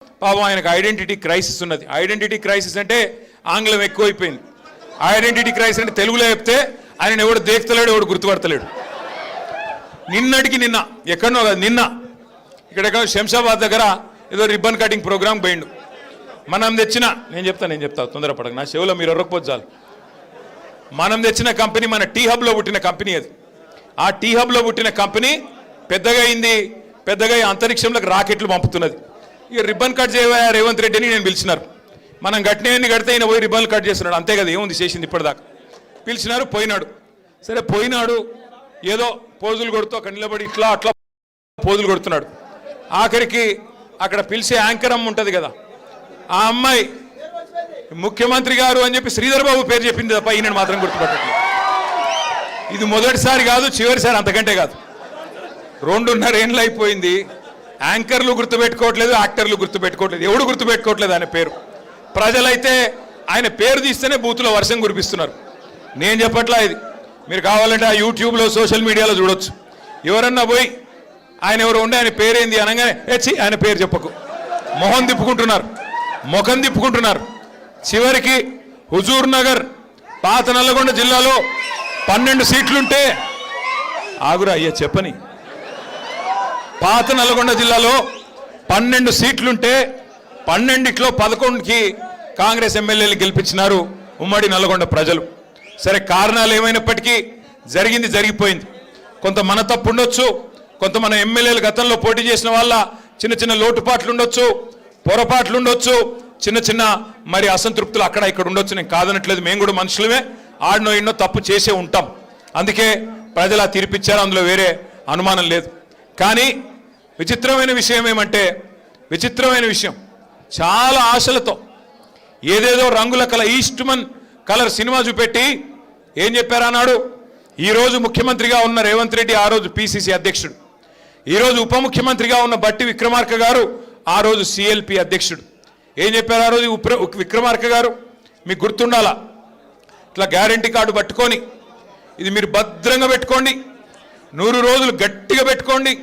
పాపం ఆయనకు identity crisis ఉన్నది. ఐడెంటిటీ క్రైసిస్ అంటే ఆంగ్లం ఎక్కువైపోయింది. ఐడెంటిటీ క్రైసిస్ అంటే తెలుగులో చెప్తే ఆయన ఎవడు దేక్తలేడు, ఎవడు గుర్తుపడతలేడు. నిన్నటికి నిన్న ఎక్కడనో కాదు, నిన్న ఇక్కడ శంషాబాద్ దగ్గర ఏదో రిబ్బన్ కటింగ్ ప్రోగ్రామ్ పోయిండు. మనం తెచ్చిన నేను చెప్తా తొందరపడక, నా చెవులో మీరు ఎర్రకపోతే చాలు. మనం తెచ్చిన కంపెనీ మన టీ హబ్లో పుట్టిన కంపెనీ అది. ఆ టీ హబ్లో పుట్టిన కంపెనీ పెద్దగా అయింది, పెద్దగా అంతరిక్షంలోకి రాకెట్లు పంపుతున్నది. ఇక రిబ్బన్ కట్ చేయవా రేవంత్ రెడ్డి అని నేను పిలిచినారు. మనం గట్టినవన్నీ కడితే ఈయన పోయి రిబ్బన్లు కట్ చేస్తున్నాడు, అంతే కదా, ఏముంది చేసింది ఇప్పటిదాకా. పిలిచినారు, పోయినాడు. సరే పోయినాడు, ఏదో పోజులు కొడుతూ అక్కడ నిలబడి ఇట్లా అట్లా పోజులు కొడుతున్నాడు. ఆఖరికి అక్కడ పిలిచే యాంకర్ అమ్మ ఉంటుంది కదా, ఆ అమ్మాయి ముఖ్యమంత్రి గారు అని చెప్పి శ్రీధర్ బాబు పేరు చెప్పింది తప్ప ఈయన మాత్రం గుర్తుపట్టట్లేదు. ఇది మొదటిసారి కాదు, చివరిసారి అంతకంటే కాదు. 2.5 ఏళ్ళు అయిపోయింది. యాంకర్లు గుర్తుపెట్టుకోవట్లేదు, యాక్టర్లు గుర్తుపెట్టుకోవట్లేదు, ఎవడు గుర్తుపెట్టుకోవట్లేదు ఆయన పేరు. ప్రజలైతే ఆయన పేరు తీస్తేనే బూతులో వర్షం కురిపిస్తున్నారు. నేను చెప్పట్లా ఇది, మీరు కావాలంటే ఆ యూట్యూబ్లో సోషల్ మీడియాలో చూడొచ్చు. ఎవరన్నా పోయి ఆయన ఎవరు ఉండే ఆయన పేరేంది అనగానే హెచ్చి ఆయన పేరు చెప్పకు, ముఖం తిప్పుకుంటున్నారు. చివరికి హుజూర్ నగర్ పాత నల్లగొండ జిల్లాలో 12 సీట్లుంటే ఆగురా అయ్యా చెప్పని, పాత నల్లగొండ జిల్లాలో 12 సీట్లుంటే 12లో 11కి కాంగ్రెస్ ఎమ్మెల్యేలు గెలిపించినారు ఉమ్మడి నల్లగొండ ప్రజలు. సరే కారణాలు ఏమైనప్పటికీ జరిగింది జరిగిపోయింది. కొంత మన తప్పు ఉండొచ్చు, కొంత మన ఎమ్మెల్యేలు గతంలో పోటీ చేసిన వాళ్ళ చిన్న చిన్న లోటుపాట్లు ఉండొచ్చు, పొరపాట్లు ఉండొచ్చు, చిన్న మరి అసంతృప్తులు అక్కడ ఇక్కడ ఉండొచ్చు. నేను కాదనట్లేదు, మేము కూడా మనుషులమే, ఆడినో ఎన్నో తప్పు చేసే ఉంటాం. అందుకే ప్రజలు ఆ తీర్పిచ్చారు, అందులో వేరే అనుమానం లేదు. కానీ విచిత్రమైన విషయం ఏమంటే, విచిత్రమైన విషయం, చాలా ఆశలతో ఏదేదో రంగుల ఈస్ట్మన్ కలర్ సినిమా చూపెట్టి ఏం చెప్పారు అన్నాడు. ఈరోజు ముఖ్యమంత్రిగా ఉన్న రేవంత్ రెడ్డి ఆ రోజు పిసిసి అధ్యక్షుడు, ఈరోజు ఉప ముఖ్యమంత్రిగా ఉన్న బట్టి విక్రమార్క గారు ఆ రోజు సిఎల్పి అధ్యక్షుడు. ఏం చెప్పారు ఆ రోజు విక్రమార్క గారు, మీకు గుర్తుండాలా, ఇట్లా గ్యారంటీ కార్డు పట్టుకొని ఇది మీరు భద్రంగా పెట్టుకోండి, 100 రోజులు గట్టిగా పట్టుకోండి,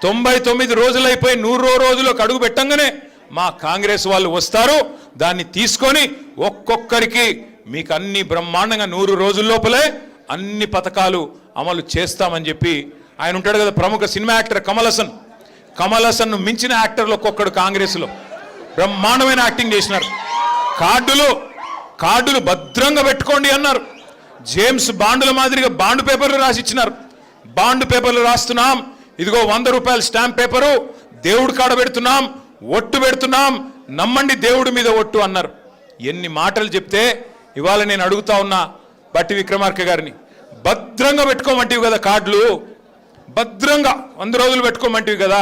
99 రోజులు అయిపోయి 100వ రోజులకు అడుగు పెట్టంగానే మా కాంగ్రెస్ వాళ్ళు వస్తారు, దాన్ని తీసుకొని ఒక్కొక్కరికి మీకు అన్ని బ్రహ్మాండంగా 100 రోజుల లోపలే అన్ని పథకాలు అమలు చేస్తామని చెప్పి ఆయన ఉంటాడు కదా, ప్రముఖ సినిమా యాక్టర్ కమల్ హాసన్ మించిన యాక్టర్లు ఒక్కొక్కడు కాంగ్రెస్లో బ్రహ్మాండమైన యాక్టింగ్ చేసినారు. కార్డులు భద్రంగా పెట్టుకోండి అన్నారు. జేమ్స్ బాండుల మాదిరిగా బాండ్ పేపర్లు రాసిచ్చినారు. బాండ్ పేపర్లు రాస్తున్నాం, ఇదిగో 100 రూపాయల స్టాంప్ పేపరు, దేవుడు కాడ పెడుతున్నాం, ఒట్టు పెడుతున్నాం, నమ్మండి దేవుడి మీద ఒట్టు అన్నారు. ఎన్ని మాటలు చెప్తే ఇవాళ నేను అడుగుతా ఉన్నా బట్టి విక్రమార్క గారిని, భద్రంగా పెట్టుకోమంటివి కదా కార్డులు, భద్రంగా 100 రోజులు పెట్టుకోమంటివి కదా,